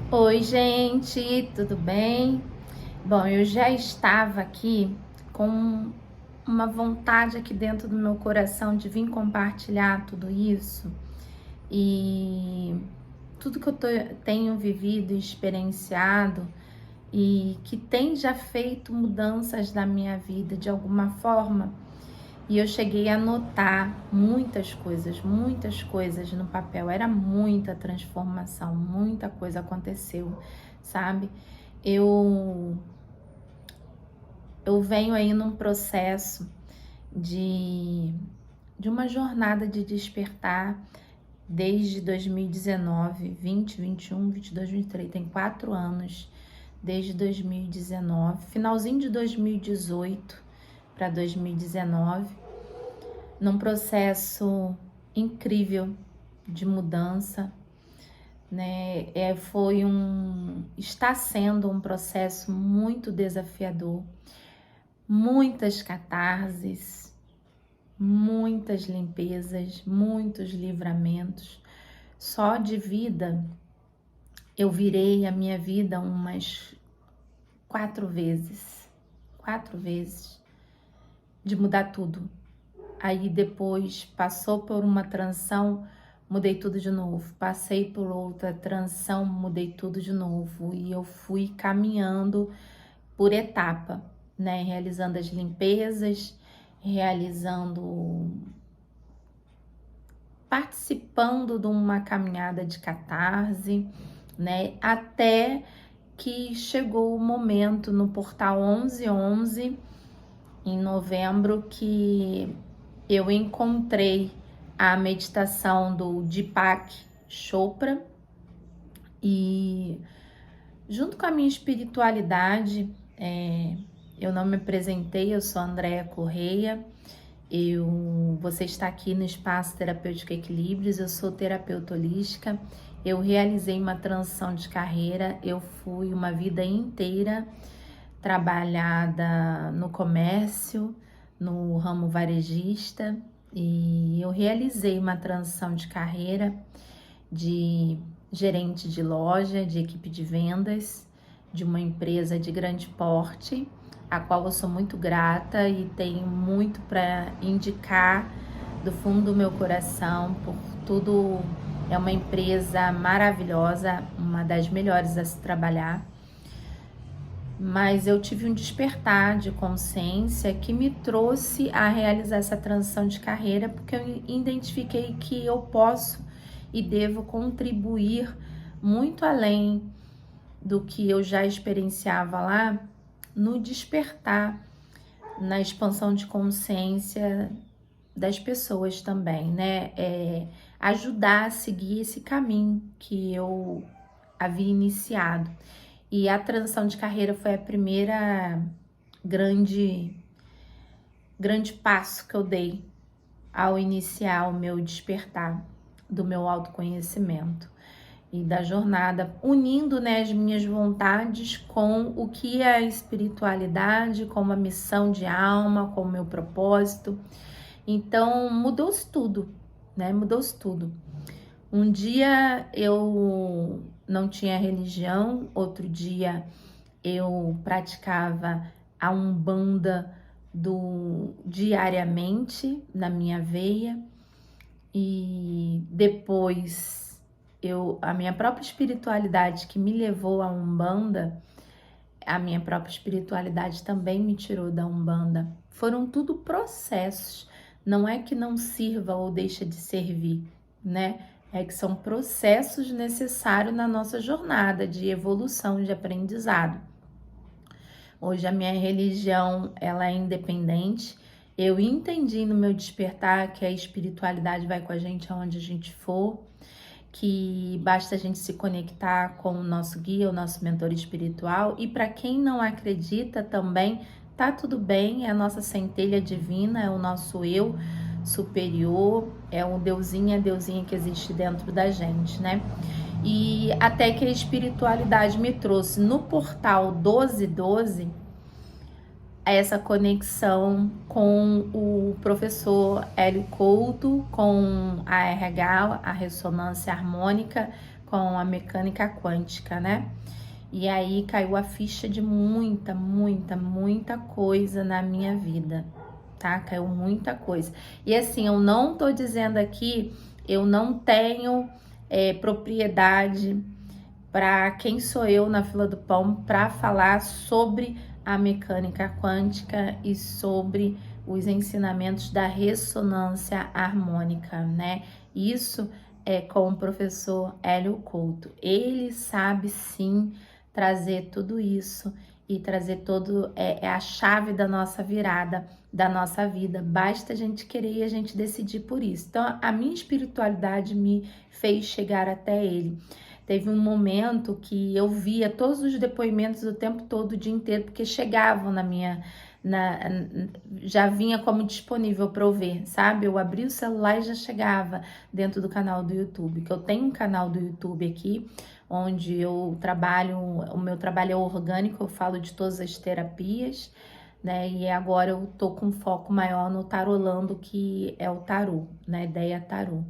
Oi, gente, tudo bem? Bom, eu já estava aqui com uma vontade aqui dentro do meu coração de vir compartilhar tudo isso e tudo que tenho vivido e experienciado e que tem já feito mudanças na minha vida de alguma forma. E eu cheguei a notar muitas coisas no papel. Era muita transformação, muita coisa aconteceu, sabe? Eu, eu venho aí num processo de, de uma jornada de despertar desde 2019, 20, 21, 22, 23. Tem 4 anos desde 2019, finalzinho de 2018 para 2019, num processo incrível de mudança, né? Está sendo um processo muito desafiador, muitas catarses, muitas limpezas, muitos livramentos. Só de vida, eu virei a minha vida umas 4 vezes, de mudar tudo. Aí depois passou por uma transição, mudei tudo de novo. Passei por outra transição, mudei tudo de novo. E eu fui caminhando por etapa, né? Realizando as limpezas, participando de uma caminhada de catarse, né? Até que chegou o momento no portal 1111, em novembro, que eu encontrei a meditação do Deepak Chopra e, junto com a minha espiritualidade, eu não me apresentei, eu sou Andréa Correia, você está aqui no Espaço Terapêutico Equilíbrios, eu sou terapeuta holística, eu realizei uma transição de carreira, eu fui uma vida inteira trabalhada no comércio, no ramo varejista, e eu realizei uma transição de carreira de gerente de loja, de equipe de vendas, de uma empresa de grande porte, a qual eu sou muito grata e tenho muito para indicar do fundo do meu coração por tudo. É uma empresa maravilhosa, uma das melhores a se trabalhar. Mas eu tive um despertar de consciência que me trouxe a realizar essa transição de carreira, porque eu identifiquei que eu posso e devo contribuir muito além do que eu já experienciava lá, no despertar, na expansão de consciência das pessoas também, né? Ajudar a seguir esse caminho que eu havia iniciado. E a transição de carreira foi a primeira grande passo que eu dei ao iniciar o meu despertar do meu autoconhecimento e da jornada, unindo, né, as minhas vontades com o que é a espiritualidade, com uma missão de alma, com o meu propósito. Então mudou-se tudo, né? Mudou-se tudo. Um dia eu não tinha religião, outro dia eu praticava a Umbanda diariamente na minha veia, e depois a minha própria espiritualidade que me levou à Umbanda, a minha própria espiritualidade também me tirou da Umbanda. Foram tudo processos, não é que não sirva ou deixa de servir, né? É que são processos necessários na nossa jornada de evolução, de aprendizado. Hoje a minha religião, ela é independente. Eu entendi no meu despertar que a espiritualidade vai com a gente aonde a gente for, que basta a gente se conectar com o nosso guia, o nosso mentor espiritual. E para quem não acredita também, tá tudo bem, é a nossa centelha divina, é o nosso eu superior, é o deusinho, a deusinha que existe dentro da gente, né? E até que a espiritualidade me trouxe no portal 1212 essa conexão com o professor Hélio Couto, com a RH, a ressonância harmônica, com a mecânica quântica, né? E aí caiu a ficha de muita coisa na minha vida, tá? Caiu muita coisa. E assim, eu não tô dizendo aqui, eu não tenho propriedade para quem sou eu na fila do pão para falar sobre a mecânica quântica e sobre os ensinamentos da ressonância harmônica, né? Isso é com o professor Hélio Couto. Ele sabe sim trazer tudo isso e trazer todo a chave da nossa virada, da nossa vida. Basta a gente querer e a gente decidir por isso. Então, a minha espiritualidade me fez chegar até ele. Teve um momento que eu via todos os depoimentos o tempo todo, o dia inteiro, porque chegavam na minha... já vinha como disponível para eu ver, sabe? Eu abri o celular e já chegava dentro do canal do YouTube, que eu tenho um canal do YouTube aqui, onde eu trabalho, o meu trabalho é orgânico, eu falo de todas as terapias, né? E agora eu tô com foco maior no tarolando, que é o tarô, né? Ideia tarô,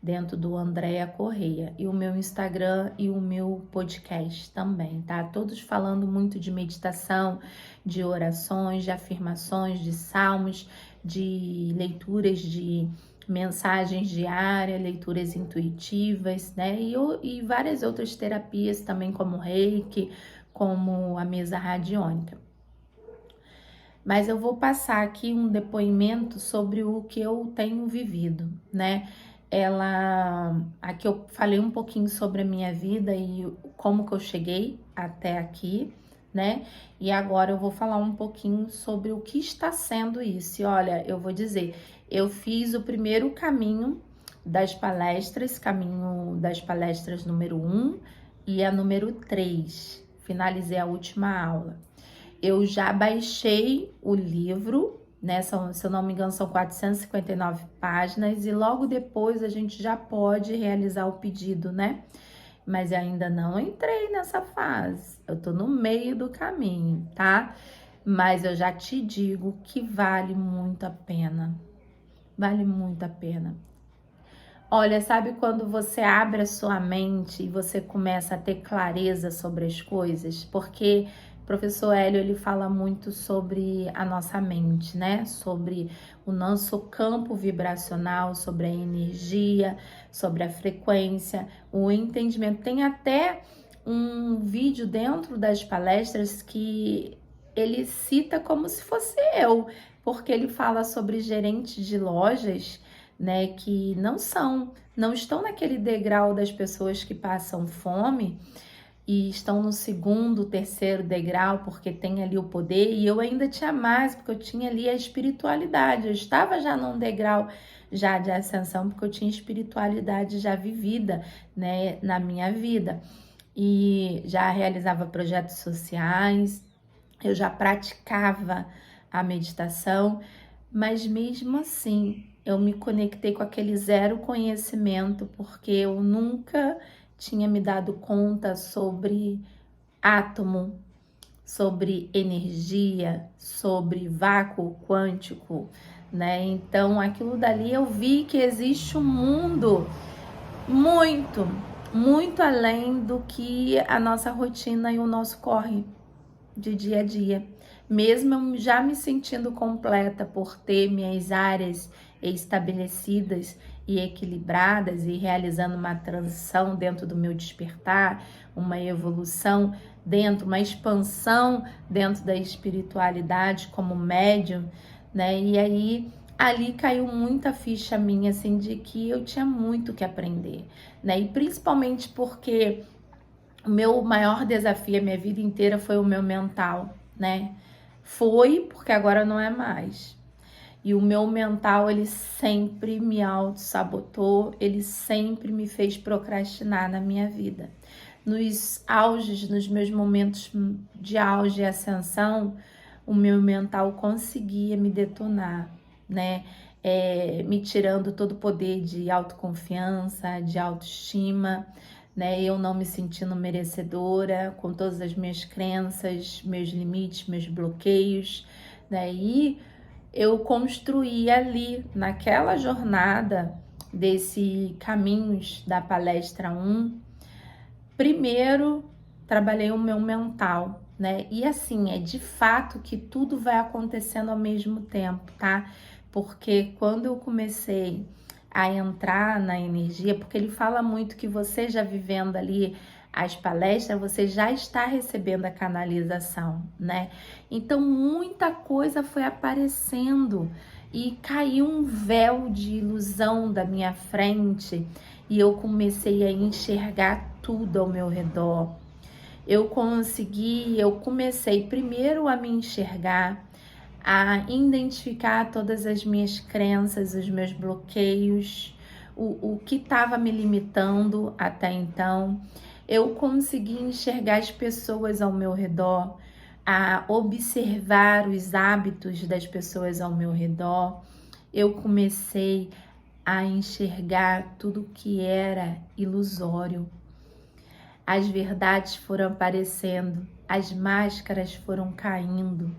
dentro do Andréa Correia, e o meu Instagram e o meu podcast também, tá? Todos falando muito de meditação, de orações, de afirmações, de salmos, de leituras de mensagens diárias, leituras intuitivas, né? E várias outras terapias também, como Reiki, como a mesa radiônica. Mas eu vou passar aqui um depoimento sobre o que eu tenho vivido, né? Aqui eu falei um pouquinho sobre a minha vida e como que eu cheguei até aqui, né? E agora eu vou falar um pouquinho sobre o que está sendo isso. E olha, eu vou dizer, eu fiz o primeiro caminho das palestras, caminho das palestras número 1 e a número 3. Finalizei a última aula. Eu já baixei o livro, né? Se eu não me engano, são 459 páginas, e logo depois a gente já pode realizar o pedido, né? Mas eu ainda não entrei nessa fase, eu tô no meio do caminho, tá? Mas eu já te digo que vale muito a pena, vale muito a pena. Olha, sabe quando você abre a sua mente e você começa a ter clareza sobre as coisas? Porque o professor Hélio, ele fala muito sobre a nossa mente, né? Sobre o nosso campo vibracional, sobre a energia, sobre a frequência, o entendimento. Tem até um vídeo dentro das palestras que ele cita como se fosse eu, porque ele fala sobre gerentes de lojas, né, que não estão naquele degrau das pessoas que passam fome e estão no segundo, terceiro degrau, porque tem ali o poder, e eu ainda tinha mais, porque eu tinha ali a espiritualidade, eu estava já num degrau já de ascensão, porque eu tinha espiritualidade já vivida, né, na minha vida, e já realizava projetos sociais, eu já praticava a meditação, mas mesmo assim, eu me conectei com aquele zero conhecimento, porque eu nunca tinha me dado conta sobre átomo, sobre energia, sobre vácuo quântico, né? Então, aquilo dali eu vi que existe um mundo muito além do que a nossa rotina e o nosso corre de dia a dia. Mesmo eu já me sentindo completa por ter minhas áreas estabelecidas e equilibradas e realizando uma transição dentro do meu despertar, uma evolução dentro, uma expansão dentro da espiritualidade como médium, né? E aí ali caiu muita ficha minha, assim, de que eu tinha muito que aprender, né? E principalmente porque o meu maior desafio a minha vida inteira foi o meu mental, né? Foi, porque agora não é mais. E o meu mental, ele sempre me auto-sabotou, ele sempre me fez procrastinar na minha vida. Nos auges, nos meus momentos de auge e ascensão, o meu mental conseguia me detonar, né? Me tirando todo o poder de autoconfiança, de autoestima, né? Eu não me sentindo merecedora, com todas as minhas crenças, meus limites, meus bloqueios, né? E eu construí ali, naquela jornada desse Caminhos da Palestra 1, primeiro trabalhei o meu mental, né? E assim, é de fato que tudo vai acontecendo ao mesmo tempo, tá? Porque quando eu comecei a entrar na energia, porque ele fala muito que você já vivendo ali as palestras, você já está recebendo a canalização, né? Então muita coisa foi aparecendo e caiu um véu de ilusão da minha frente e eu comecei a enxergar tudo ao meu redor. Eu comecei primeiro a me enxergar, a identificar todas as minhas crenças, os meus bloqueios, o que estava me limitando até então. Eu consegui enxergar as pessoas ao meu redor, a observar os hábitos das pessoas ao meu redor. Eu comecei a enxergar tudo que era ilusório. As verdades foram aparecendo, as máscaras foram caindo,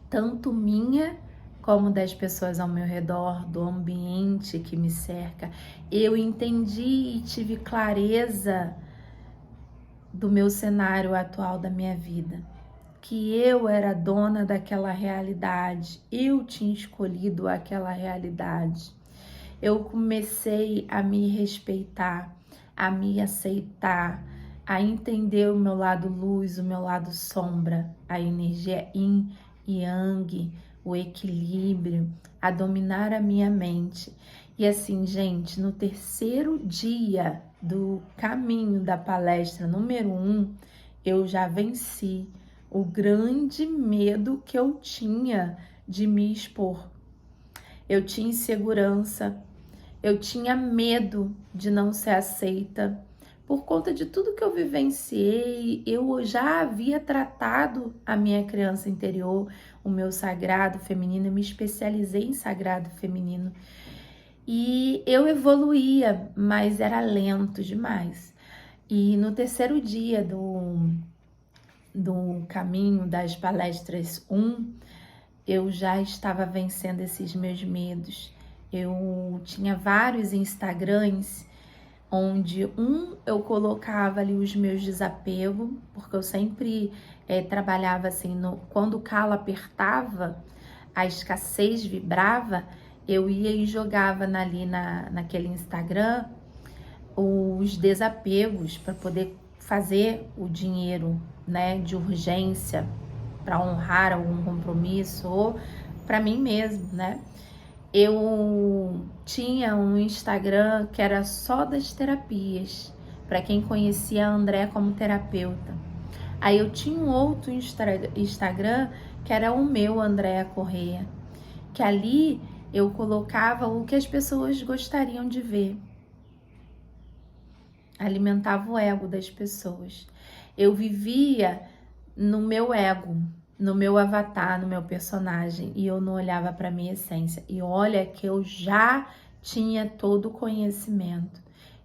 tanto minha como das pessoas ao meu redor, do ambiente que me cerca. Eu entendi e tive clareza do meu cenário atual da minha vida, que eu era dona daquela realidade, eu tinha escolhido aquela realidade. Eu comecei a me respeitar, a me aceitar, a entender o meu lado luz, o meu lado sombra, a energia yin e yang, o equilíbrio, a dominar a minha mente. E assim, gente, no terceiro dia do caminho da palestra número 1, eu já venci o grande medo que eu tinha de me expor. Eu tinha insegurança, eu tinha medo de não ser aceita. Por conta de tudo que eu vivenciei, eu já havia tratado a minha criança interior, o meu sagrado feminino, eu me especializei em sagrado feminino. E eu evoluía, mas era lento demais. E no terceiro dia do caminho das palestras 1, eu já estava vencendo esses meus medos. Eu tinha vários Instagrams onde eu colocava ali os meus desapegos, porque eu sempre trabalhava assim, quando o calo apertava, a escassez vibrava, eu ia e jogava naquele Instagram os desapegos para poder fazer o dinheiro, né, de urgência, para honrar algum compromisso ou para mim mesmo, né? Eu tinha um Instagram que era só das terapias, para quem conhecia a André como terapeuta. Aí eu tinha um outro Instagram que era o meu, Andréa Correia, que ali eu colocava o que as pessoas gostariam de ver. Alimentava o ego das pessoas. Eu vivia no meu ego, no meu avatar, no meu personagem, e eu não olhava para minha essência. E olha que eu já tinha todo o conhecimento.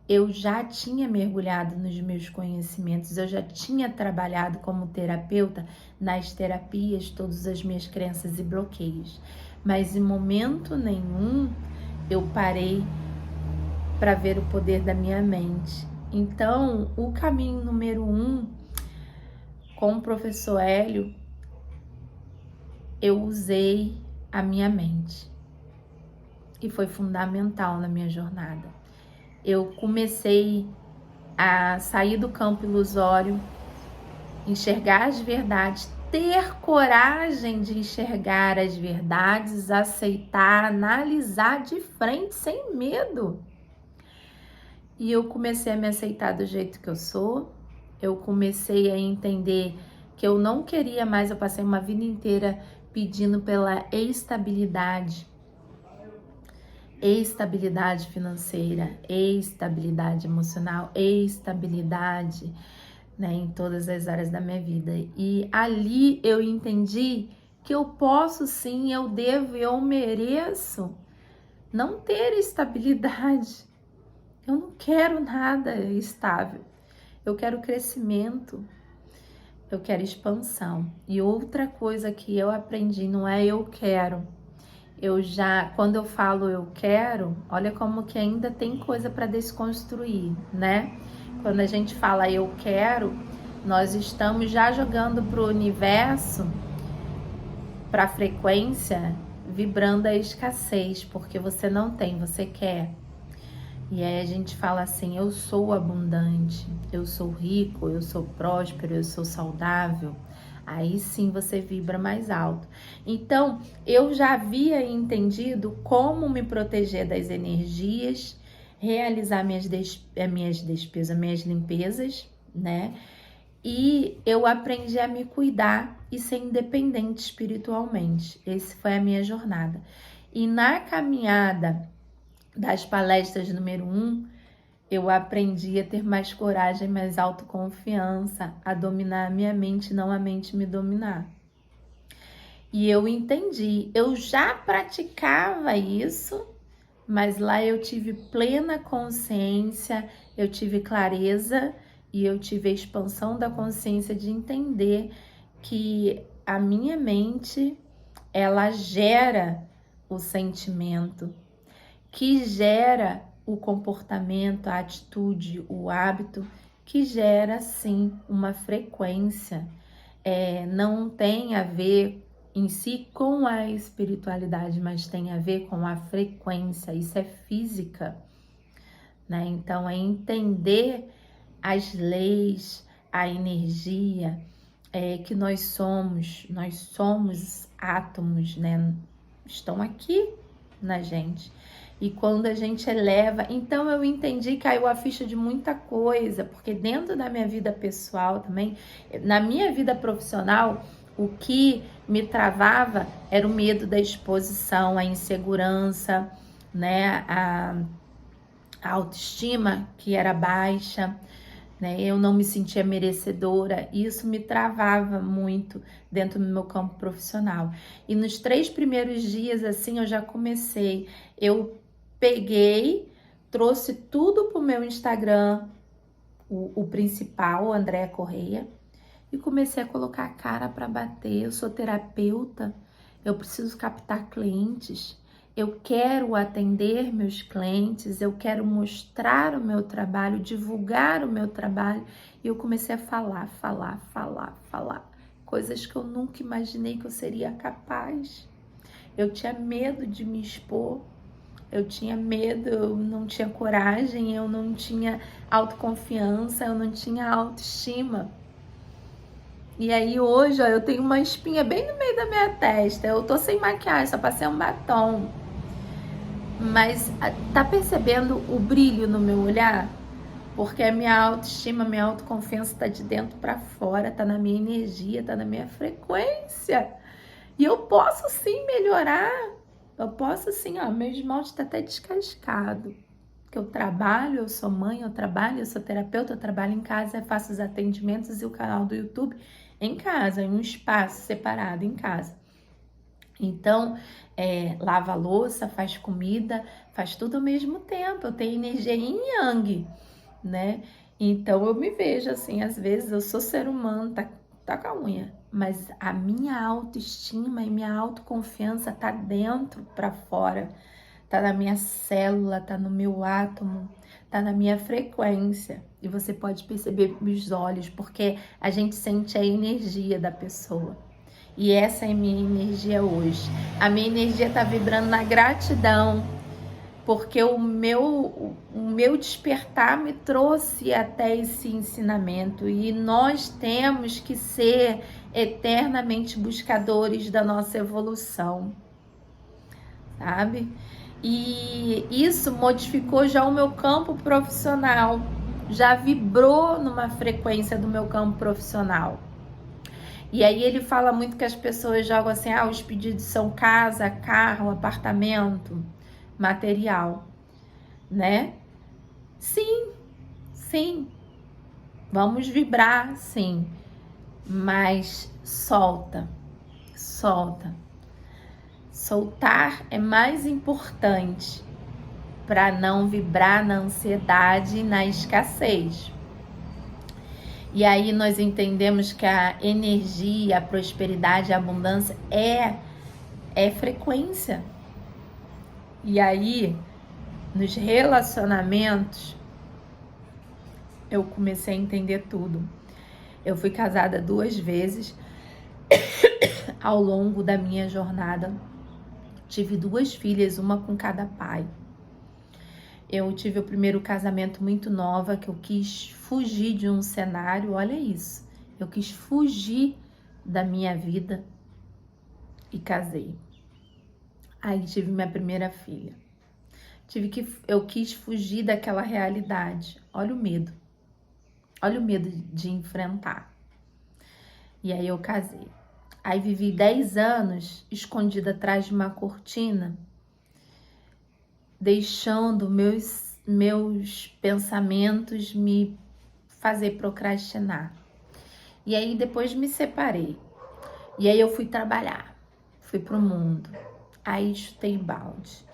Eu já tinha mergulhado nos meus conhecimentos, eu já tinha trabalhado como terapeuta nas terapias, todas as minhas crenças e bloqueios. Mas em momento nenhum eu parei para ver o poder da minha mente. Então, o caminho número 1, com o professor Hélio, eu usei a minha mente. E foi fundamental na minha jornada. Eu comecei a sair do campo ilusório, enxergar as verdades, ter coragem de enxergar as verdades, aceitar, analisar de frente, sem medo. E eu comecei a me aceitar do jeito que eu sou, eu comecei a entender que eu não queria mais, eu passei uma vida inteira pedindo pela estabilidade financeira, estabilidade emocional, estabilidade, né, em todas as áreas da minha vida. E ali eu entendi que eu posso sim, eu devo, eu mereço não ter estabilidade. Eu não quero nada estável. Eu quero crescimento. Eu quero expansão. E outra coisa que eu aprendi não é eu quero. Quando eu falo eu quero, olha como que ainda tem coisa para desconstruir, né? Quando a gente fala eu quero, nós estamos já jogando para o universo, para a frequência, vibrando a escassez, porque você não tem, você quer. E aí a gente fala assim, eu sou abundante, eu sou rico, eu sou próspero, eu sou saudável. Aí sim você vibra mais alto. Então, eu já havia entendido como me proteger das energias, realizar minhas despesas, minhas limpezas, né? E eu aprendi a me cuidar e ser independente espiritualmente. Essa foi a minha jornada. E na caminhada das palestras número 1, eu aprendi a ter mais coragem, mais autoconfiança, a dominar a minha mente, não a mente me dominar. E eu entendi, eu já praticava isso, mas lá eu tive plena consciência, eu tive clareza e eu tive a expansão da consciência de entender que a minha mente, ela gera o sentimento, que gera o comportamento, a atitude, o hábito, que gera sim uma frequência. Não tem a ver em si com a espiritualidade, mas tem a ver com a frequência, isso é física, né? Então é entender as leis, a energia, que nós somos átomos, né? Estão aqui na gente. E quando a gente eleva, então eu entendi, caiu a ficha de muita coisa, porque dentro da minha vida pessoal também, na minha vida profissional, o que me travava era o medo da exposição, a insegurança, né? A autoestima que era baixa, né? Eu não me sentia merecedora, e isso me travava muito dentro do meu campo profissional. E nos 3 primeiros dias, assim, eu já comecei, eu peguei, trouxe tudo pro meu Instagram, o principal, Andréa Correia, e comecei a colocar a cara para bater. Eu sou terapeuta, eu preciso captar clientes, eu quero atender meus clientes, eu quero mostrar o meu trabalho, divulgar o meu trabalho. E eu comecei a falar, coisas que eu nunca imaginei que eu seria capaz. Eu tinha medo de me expor, eu tinha medo, eu não tinha coragem, eu não tinha autoconfiança, eu não tinha autoestima. E aí hoje, ó, eu tenho uma espinha bem no meio da minha testa, eu tô sem maquiagem, só passei um batom. Mas tá percebendo o brilho no meu olhar? Porque a minha autoestima, a minha autoconfiança tá de dentro para fora, tá na minha energia, tá na minha frequência. E eu posso sim melhorar. Eu posso sim, ó, meu esmalte tá até descascado. Porque eu trabalho, eu sou mãe, eu trabalho, eu sou terapeuta, eu trabalho em casa, eu faço os atendimentos e o canal do YouTube em casa, em um espaço separado em casa. Então, lava a louça, faz comida, faz tudo ao mesmo tempo. Eu tenho energia yin yang, né? Então eu me vejo assim, às vezes eu sou ser humano, tá com a unha, mas a minha autoestima e minha autoconfiança tá dentro para fora, tá na minha célula, tá no meu átomo, tá na minha frequência. E você pode perceber nos olhos, porque a gente sente a energia da pessoa. E essa é a minha energia hoje. A minha energia tá vibrando na gratidão, porque o meu despertar me trouxe até esse ensinamento. E nós temos que ser eternamente buscadores da nossa evolução, sabe? E isso modificou já o meu campo profissional, já vibrou numa frequência do meu campo profissional. E aí ele fala muito que as pessoas jogam assim, os pedidos são casa, carro, apartamento, material, né? Sim, vamos vibrar, sim, mas solta. Soltar é mais importante para não vibrar na ansiedade e na escassez. E aí nós entendemos que a energia, a prosperidade, a abundância é frequência. E aí, nos relacionamentos, eu comecei a entender tudo. Eu fui casada 2 vezes ao longo da minha jornada. Tive 2 filhas, uma com cada pai. Eu tive o primeiro casamento muito nova, que eu quis fugir de um cenário, olha isso. Eu quis fugir da minha vida e casei. Aí tive minha primeira filha. Eu quis fugir daquela realidade. Olha o medo. Olha o medo de enfrentar. E aí eu casei. Aí vivi 10 anos escondida atrás de uma cortina, deixando meus pensamentos me fazer procrastinar. E aí depois me separei. E aí eu fui trabalhar. Fui pro mundo. Aí chutei balde.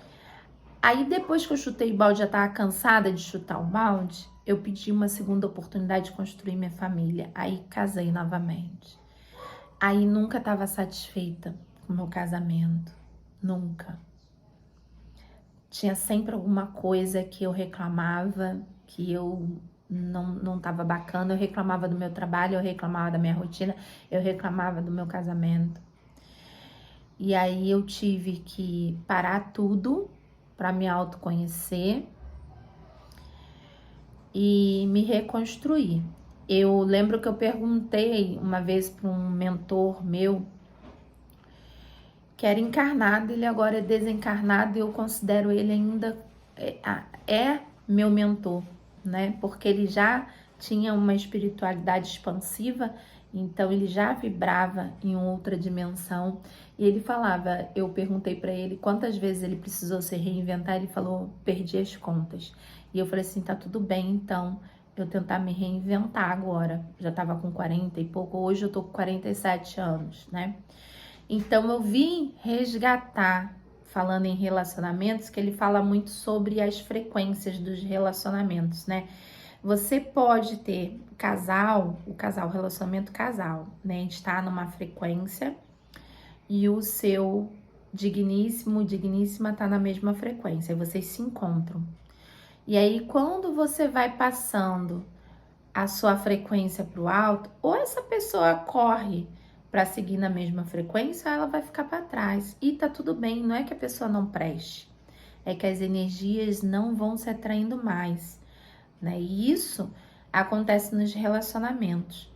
Aí depois que eu chutei balde, já tava cansada de chutar o balde, eu pedi uma segunda oportunidade de construir minha família. Aí casei novamente. Aí nunca estava satisfeita com o meu casamento. Nunca. Tinha sempre alguma coisa que eu reclamava, que eu não estava bacana. Eu reclamava do meu trabalho, eu reclamava da minha rotina, eu reclamava do meu casamento. E aí eu tive que parar tudo para me autoconhecer e me reconstruir. Eu lembro que eu perguntei uma vez para um mentor meu, que era encarnado, ele agora é desencarnado e eu considero ele ainda meu mentor, né? Porque ele já tinha uma espiritualidade expansiva, então ele já vibrava em outra dimensão. E ele falava, eu perguntei para ele quantas vezes ele precisou se reinventar, ele falou, perdi as contas. E eu falei assim, tá tudo bem, então eu tentar me reinventar agora. Já tava com 40 e pouco, hoje eu tô com 47 anos, né? Então eu vim resgatar, falando em relacionamentos, que ele fala muito sobre as frequências dos relacionamentos, né? Você pode ter relacionamento casal, né? Está numa frequência e o seu digníssimo, digníssima tá na mesma frequência, e vocês se encontram. E aí, quando você vai passando a sua frequência para o alto, ou essa pessoa corre para seguir na mesma frequência, ela vai ficar para trás. E tá tudo bem, não é que a pessoa não preste, é que as energias não vão se atraindo mais, né? E isso acontece nos relacionamentos.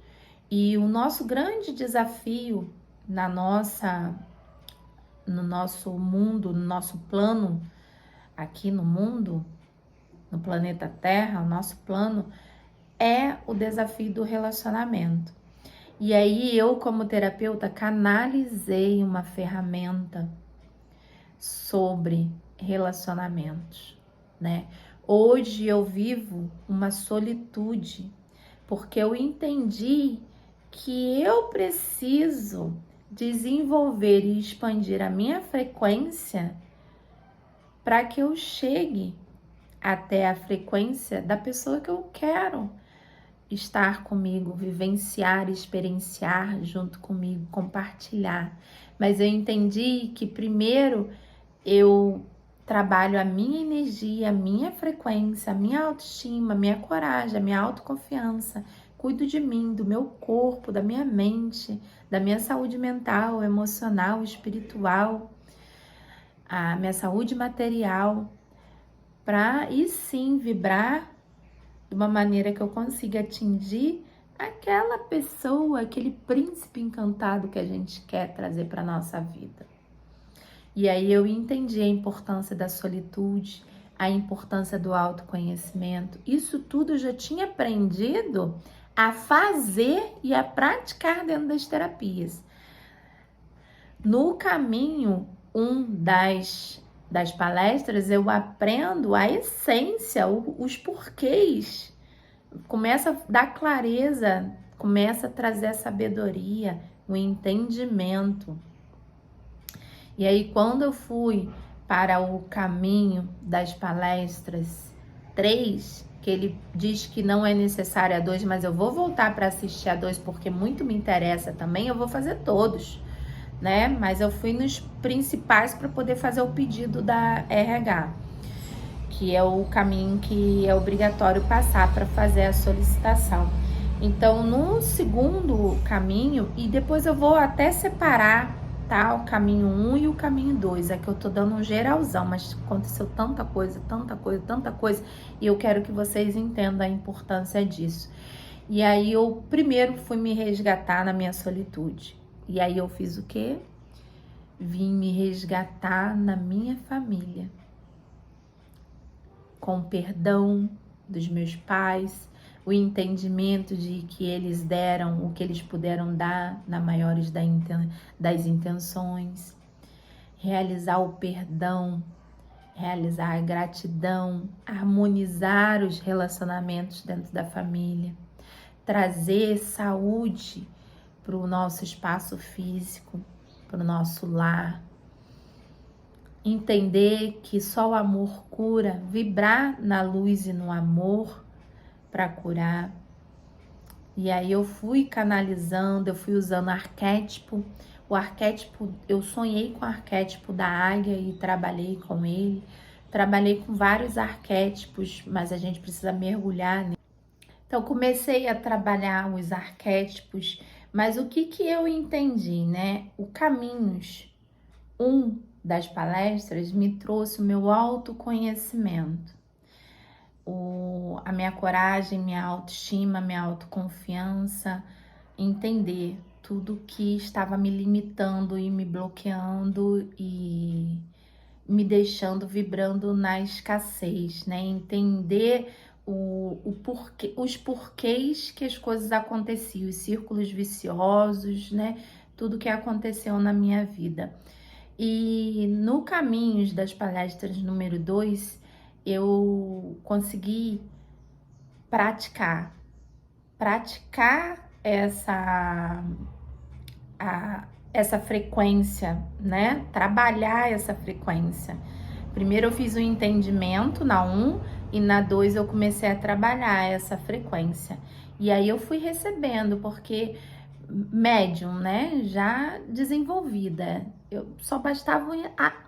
E o nosso grande desafio no nosso mundo, no nosso plano, aqui no mundo, no planeta Terra, o nosso plano é o desafio do relacionamento. E aí eu, como terapeuta, canalizei uma ferramenta sobre relacionamentos, né? Hoje eu vivo uma solitude, porque eu entendi que eu preciso desenvolver e expandir a minha frequência para que eu chegue até a frequência da pessoa que eu quero estar comigo, vivenciar, experienciar junto comigo, compartilhar. Mas eu entendi que primeiro eu trabalho a minha energia, a minha frequência, a minha autoestima, a minha coragem, a minha autoconfiança. Cuido de mim, do meu corpo, da minha mente, da minha saúde mental, emocional, espiritual, a minha saúde material, para e sim vibrar de uma maneira que eu consiga atingir aquela pessoa, aquele príncipe encantado que a gente quer trazer para nossa vida. E aí eu entendi a importância da solitude, a importância do autoconhecimento. Isso tudo eu já tinha aprendido a fazer e a praticar dentro das terapias. No caminho, das palestras, eu aprendo a essência, os porquês. Começa a dar clareza, começa a trazer a sabedoria, o entendimento. E aí, quando eu fui para o caminho das palestras 3, que ele diz que não é necessário a 2, mas eu vou voltar para assistir a 2 porque muito me interessa também, eu vou fazer todos, né? Mas eu fui nos principais para poder fazer o pedido da RH, que é o caminho que é obrigatório passar para fazer a solicitação. Então, no segundo caminho, e depois eu vou até separar, tá? O caminho 1 e o caminho 2, é que eu tô dando um geralzão, mas aconteceu tanta coisa, e eu quero que vocês entendam a importância disso. E aí eu primeiro fui me resgatar na minha solitude. E aí eu fiz o quê? Vim me resgatar na minha família. Com perdão dos meus pais, o entendimento de que eles deram o que eles puderam dar na maiores das intenções, realizar o perdão, realizar a gratidão, harmonizar os relacionamentos dentro da família, trazer saúde para o nosso espaço físico, para o nosso lar, entender que só o amor cura, vibrar na luz e no amor para curar. E aí eu fui canalizando, eu fui usando arquétipo. O arquétipo, eu sonhei com o arquétipo da águia e trabalhei com ele. Trabalhei com vários arquétipos, mas a gente precisa mergulhar nele. Então comecei a trabalhar os arquétipos, mas o que eu entendi, né? O Caminhos 1 das palestras me trouxe o meu autoconhecimento, a minha coragem, minha autoestima, minha autoconfiança, entender tudo que estava me limitando e me bloqueando e me deixando vibrando na escassez, né? Entender o porquê, os porquês que as coisas aconteciam, os círculos viciosos, né? Tudo que aconteceu na minha vida. E no Caminhos das Palestras número 2, eu consegui praticar essa frequência, né? Trabalhar essa frequência. Primeiro eu fiz o entendimento na 1 e na 2 eu comecei a trabalhar essa frequência. E aí eu fui recebendo, porque médium, né, já desenvolvida. Eu só bastava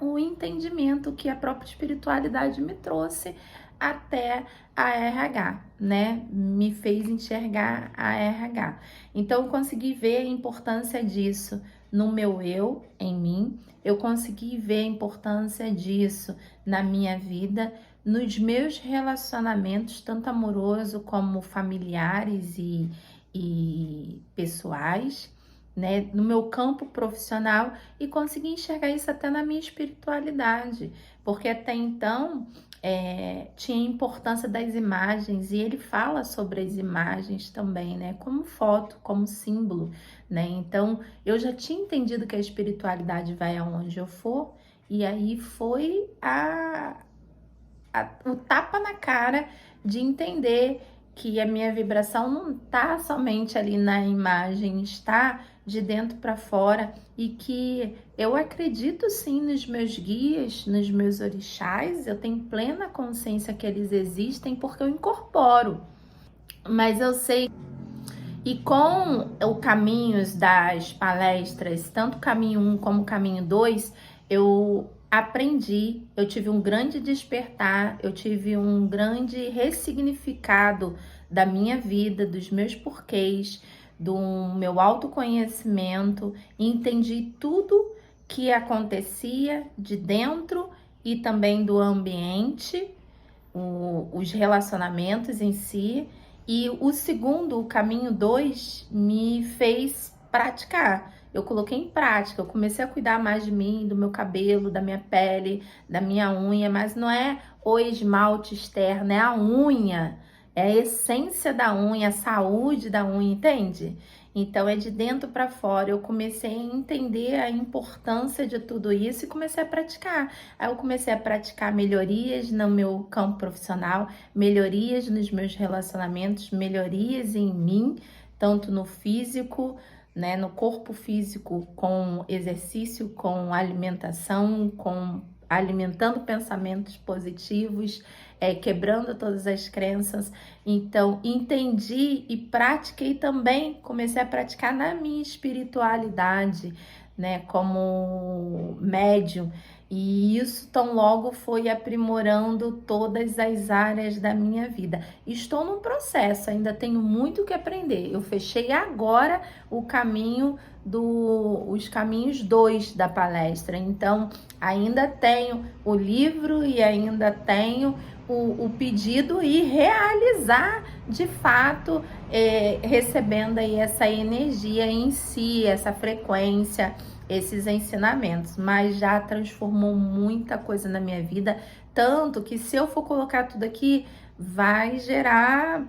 o entendimento que a própria espiritualidade me trouxe até a RH, né? Me fez enxergar a RH. Então eu consegui ver a importância disso no meu eu, em mim. Eu consegui ver a importância disso na minha vida, nos meus relacionamentos, tanto amoroso como familiares e pessoais, né, no meu campo profissional, e consegui enxergar isso até na minha espiritualidade, porque até então tinha a importância das imagens, e ele fala sobre as imagens também, né, como foto, como símbolo, né, então eu já tinha entendido que a espiritualidade vai aonde eu for, e aí foi o tapa na cara de entender que a minha vibração não está somente ali na imagem, está de dentro para fora, e que eu acredito sim nos meus guias, nos meus orixás, eu tenho plena consciência que eles existem porque eu incorporo, mas eu sei. E com o Caminhos das Palestras, tanto o caminho 1 como o caminho 2, eu aprendi, eu tive um grande despertar, eu tive um grande ressignificado da minha vida, dos meus porquês, do meu autoconhecimento, e entendi tudo que acontecia de dentro e também do ambiente, os relacionamentos em si. E o segundo, o caminho 2, me fez praticar. Eu coloquei em prática, eu comecei a cuidar mais de mim, do meu cabelo, da minha pele, da minha unha, mas não é o esmalte externo, é a unha, é a essência da unha, a saúde da unha, entende? Então é de dentro para fora. Eu comecei a entender a importância de tudo isso e comecei a praticar. Aí eu comecei a praticar melhorias no meu campo profissional, melhorias nos meus relacionamentos, melhorias em mim, tanto no físico, né, no corpo físico, com exercício, com alimentação, com alimentando pensamentos positivos, quebrando todas as crenças. Então, entendi e pratiquei também, comecei a praticar na minha espiritualidade, né, como médium. E isso tão logo foi aprimorando todas as áreas da minha vida. Estou num processo, ainda tenho muito que aprender. Eu fechei agora o caminho os caminhos 2 da palestra. Então, ainda tenho o livro e ainda tenho o pedido e realizar de fato, recebendo aí essa energia em si, essa frequência, esses ensinamentos, mas já transformou muita coisa na minha vida, tanto que se eu for colocar tudo aqui, vai gerar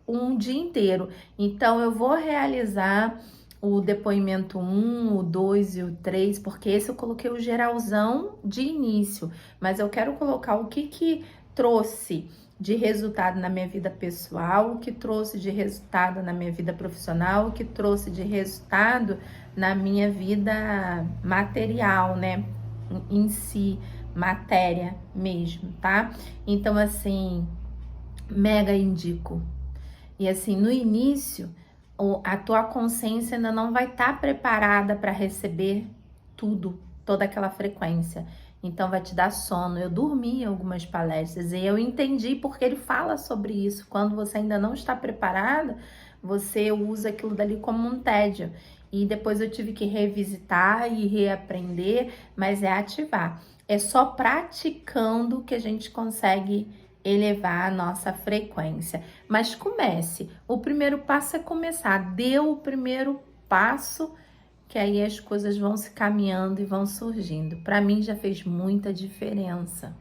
um dia inteiro. Então eu vou realizar o depoimento 1, o 2 e o 3, porque esse eu coloquei o geralzão de início, mas eu quero colocar o que trouxe de resultado na minha vida pessoal, o que trouxe de resultado na minha vida profissional, o que trouxe de resultado na minha vida material, né? Em si, matéria mesmo, tá? Então, assim, mega indico. E assim, no início, a tua consciência ainda não vai estar preparada para receber tudo, toda aquela frequência. Então vai te dar sono. Eu dormi em algumas palestras e eu entendi porque ele fala sobre isso. Quando você ainda não está preparada, você usa aquilo dali como um tédio. E depois eu tive que revisitar e reaprender, mas é ativar. É só praticando que a gente consegue elevar a nossa frequência. Mas comece. O primeiro passo é começar. Dê o primeiro passo, que aí as coisas vão se caminhando e vão surgindo. Para mim já fez muita diferença.